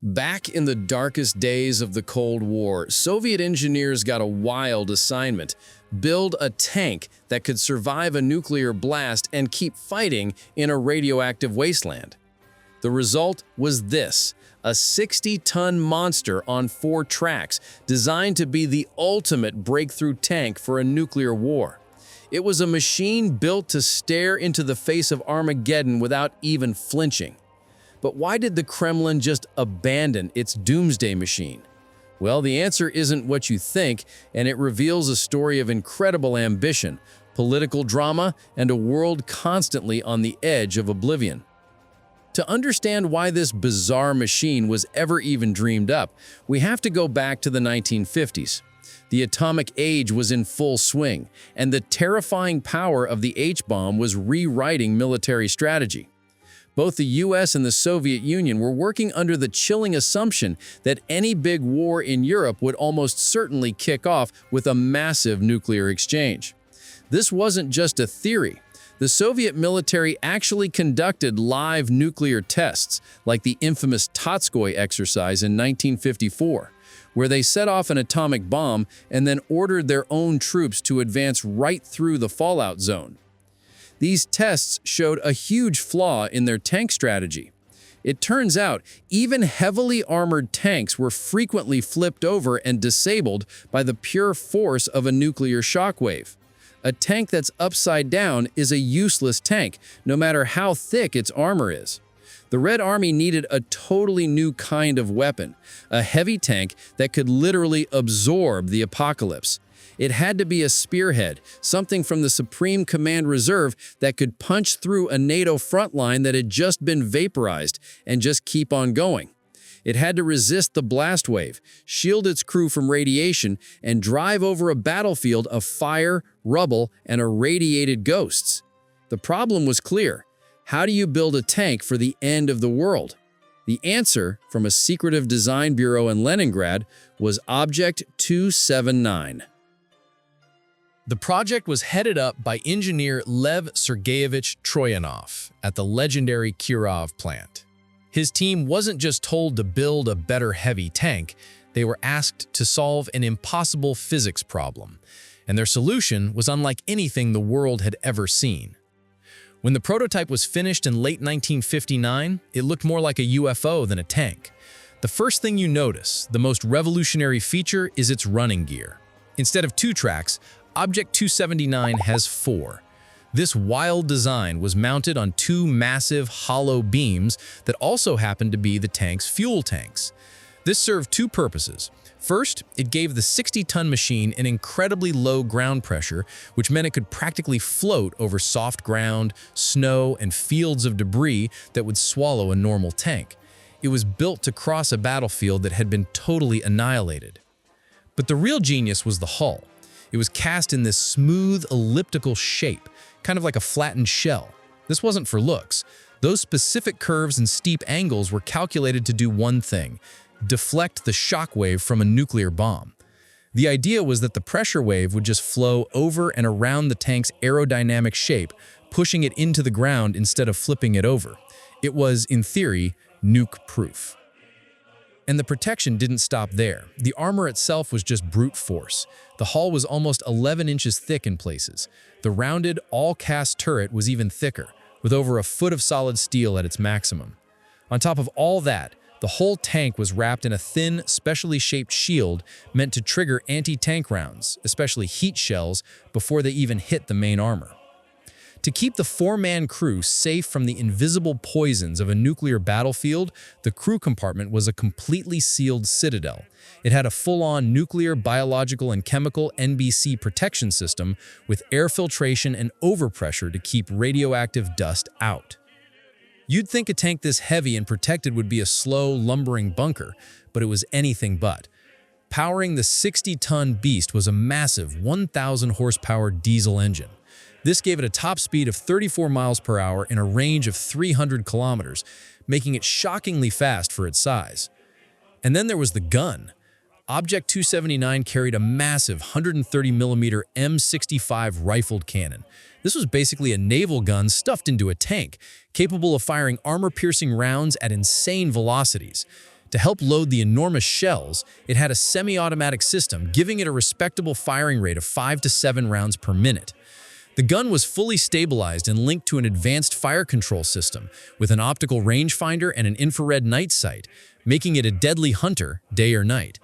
Back in the darkest days of the Cold War, Soviet engineers got a wild assignment: build a tank that could survive a nuclear blast and keep fighting in a radioactive wasteland. The result was this: a 60-ton monster on 4 tracks, designed to be the ultimate breakthrough tank for a nuclear war. It was a machine built to stare into the face of Armageddon without even flinching. But why did the Kremlin just abandon its doomsday machine? Well, the answer isn't what you think, and it reveals a story of incredible ambition, political drama, and a world constantly on the edge of oblivion. To understand why this bizarre machine was ever even dreamed up, we have to go back to the 1950s. The atomic age was in full swing, and the terrifying power of the H-bomb was rewriting military strategy. Both the US and the Soviet Union were working under the chilling assumption that any big war in Europe would almost certainly kick off with a massive nuclear exchange. This wasn't just a theory. The Soviet military actually conducted live nuclear tests, like the infamous Tatskoy exercise in 1954, where they set off an atomic bomb and then ordered their own troops to advance right through the fallout zone. These tests showed a huge flaw in their tank strategy. It turns out, even heavily armored tanks were frequently flipped over and disabled by the pure force of a nuclear shockwave. A tank that's upside down is a useless tank, no matter how thick its armor is. The Red Army needed a totally new kind of weapon, a heavy tank that could literally absorb the apocalypse. It had to be a spearhead, something from the Supreme Command Reserve that could punch through a NATO front line that had just been vaporized and just keep on going. It had to resist the blast wave, shield its crew from radiation, and drive over a battlefield of fire, rubble, and irradiated ghosts. The problem was clear. How do you build a tank for the end of the world? The answer, from a secretive design bureau in Leningrad, was Object 279. The project was headed up by engineer Lev Sergeyevich Troyanov at the legendary Kirov plant. His team wasn't just told to build a better heavy tank, they were asked to solve an impossible physics problem, and their solution was unlike anything the world had ever seen. When the prototype was finished in late 1959, it looked more like a UFO than a tank. The first thing you notice, the most revolutionary feature, is its running gear. Instead of 2 tracks, Object 279 has 4. This wild design was mounted on 2 massive hollow beams that also happened to be the tank's fuel tanks. This served 2 purposes. First, it gave the 60-ton machine an incredibly low ground pressure, which meant it could practically float over soft ground, snow, and fields of debris that would swallow a normal tank. It was built to cross a battlefield that had been totally annihilated. But the real genius was the hull. It was cast in this smooth, elliptical shape, kind of like a flattened shell. This wasn't for looks. Those specific curves and steep angles were calculated to do one thing: deflect the shockwave from a nuclear bomb. The idea was that the pressure wave would just flow over and around the tank's aerodynamic shape, pushing it into the ground instead of flipping it over. It was, in theory, nuke-proof. And the protection didn't stop there. The armor itself was just brute force. The hull was almost 11 inches thick in places. The rounded, all-cast turret was even thicker, with over a foot of solid steel at its maximum. On top of all that, the whole tank was wrapped in a thin, specially shaped shield meant to trigger anti-tank rounds, especially heat shells, before they even hit the main armor. To keep the 4-man crew safe from the invisible poisons of a nuclear battlefield, the crew compartment was a completely sealed citadel. It had a full-on nuclear, biological, and chemical NBC protection system with air filtration and overpressure to keep radioactive dust out. You'd think a tank this heavy and protected would be a slow, lumbering bunker, but it was anything but. Powering the 60-ton beast was a massive 1,000-horsepower diesel engine. This gave it a top speed of 34 miles per hour in a range of 300 kilometers, making it shockingly fast for its size. And then there was the gun. Object 279 carried a massive 130mm M65 rifled cannon. This was basically a naval gun stuffed into a tank, capable of firing armor-piercing rounds at insane velocities. To help load the enormous shells, it had a semi-automatic system, giving it a respectable firing rate of 5 to 7 rounds per minute. The gun was fully stabilized and linked to an advanced fire control system, with an optical rangefinder and an infrared night sight, making it a deadly hunter, day or night.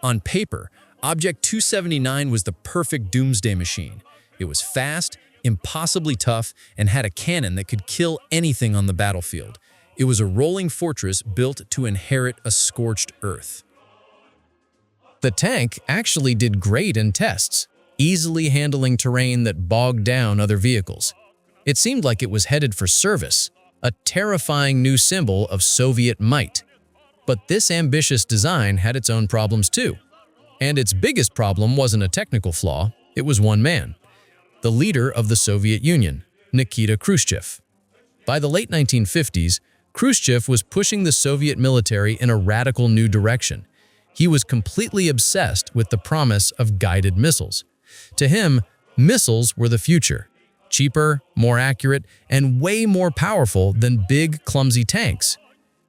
On paper, Object 279 was the perfect doomsday machine. It was fast, impossibly tough, and had a cannon that could kill anything on the battlefield. It was a rolling fortress built to inherit a scorched earth. The tank actually did great in tests, easily handling terrain that bogged down other vehicles. It seemed like it was headed for service, a terrifying new symbol of Soviet might. But this ambitious design had its own problems too. And its biggest problem wasn't a technical flaw, it was one man. The leader of the Soviet Union, Nikita Khrushchev. By the late 1950s, Khrushchev was pushing the Soviet military in a radical new direction. He was completely obsessed with the promise of guided missiles. To him, missiles were the future, cheaper, more accurate, and way more powerful than big, clumsy tanks.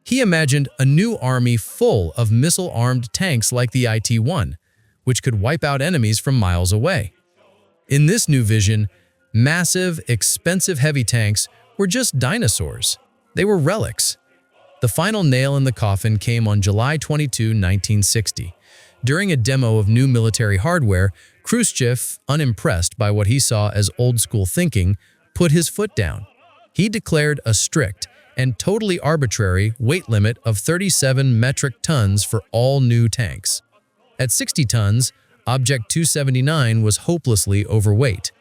He imagined a new army full of missile-armed tanks like the IT-1, which could wipe out enemies from miles away. In this new vision, massive, expensive heavy tanks were just dinosaurs. They were relics. The final nail in the coffin came on July 22, 1960. During a demo of new military hardware, Khrushchev, unimpressed by what he saw as old-school thinking, put his foot down. He declared a strict and totally arbitrary weight limit of 37 metric tons for all new tanks. At 60 tons, Object 279 was hopelessly overweight.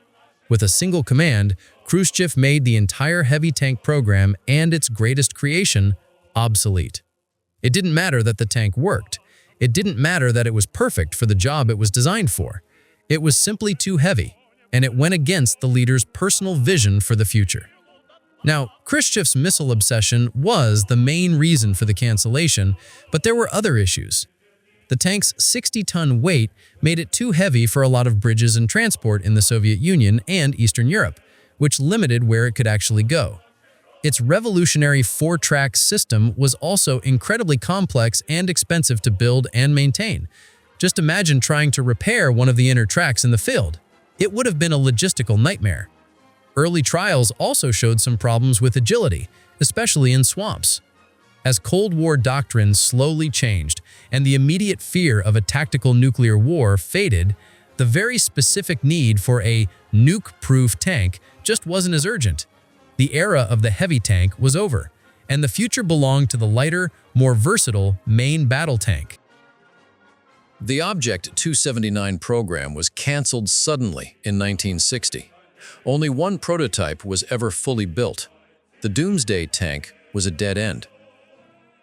With a single command, Khrushchev made the entire heavy tank program and its greatest creation obsolete. It didn't matter that the tank worked. It didn't matter that it was perfect for the job it was designed for. It was simply too heavy, and it went against the leader's personal vision for the future. Now, Khrushchev's missile obsession was the main reason for the cancellation, but there were other issues. The tank's 60-ton weight made it too heavy for a lot of bridges and transport in the Soviet Union and Eastern Europe, which limited where it could actually go. Its revolutionary 4-track system was also incredibly complex and expensive to build and maintain. Just imagine trying to repair one of the inner tracks in the field. It would have been a logistical nightmare. Early trials also showed some problems with agility, especially in swamps. As Cold War doctrine slowly changed and the immediate fear of a tactical nuclear war faded, the very specific need for a nuke-proof tank just wasn't as urgent. The era of the heavy tank was over, and the future belonged to the lighter, more versatile main battle tank. The Object 279 program was canceled suddenly in 1960. Only one prototype was ever fully built. The Doomsday tank was a dead end.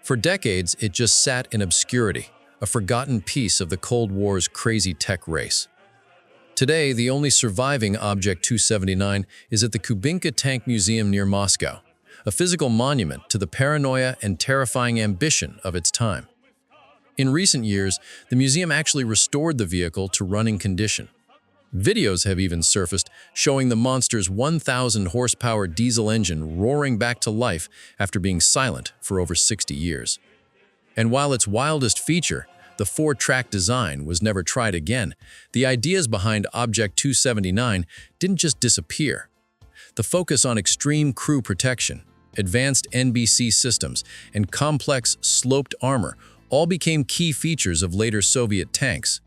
For decades, it just sat in obscurity, a forgotten piece of the Cold War's crazy tech race. Today, the only surviving Object 279 is at the Kubinka Tank Museum near Moscow, a physical monument to the paranoia and terrifying ambition of its time. In recent years, the museum actually restored the vehicle to running condition. Videos have even surfaced showing the monster's 1,000 horsepower diesel engine roaring back to life after being silent for over 60 years. And while its wildest feature, the 4-track design, was never tried again, the ideas behind Object 279 didn't just disappear. The focus on extreme crew protection, advanced NBC systems, and complex sloped armor all became key features of later Soviet tanks.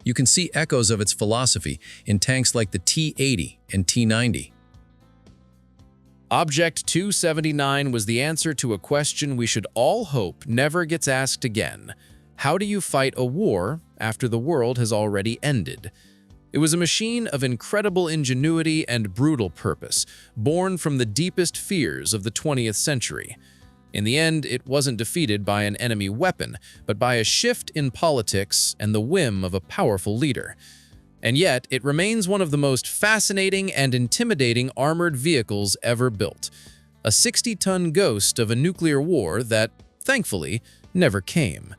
You can see echoes of its philosophy in tanks like the T-80 and T-90. Object 279 was the answer to a question we should all hope never gets asked again. How do you fight a war after the world has already ended? It was a machine of incredible ingenuity and brutal purpose, born from the deepest fears of the 20th century. In the end, it wasn't defeated by an enemy weapon, but by a shift in politics and the whim of a powerful leader. And yet, it remains one of the most fascinating and intimidating armored vehicles ever built. A 60-ton ghost of a nuclear war that, thankfully, never came.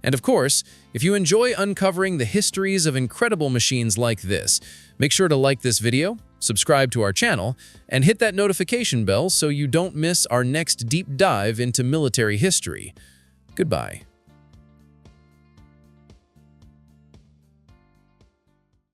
And of course, if you enjoy uncovering the histories of incredible machines like this, make sure to like this video, subscribe to our channel, and hit that notification bell so you don't miss our next deep dive into military history. Goodbye.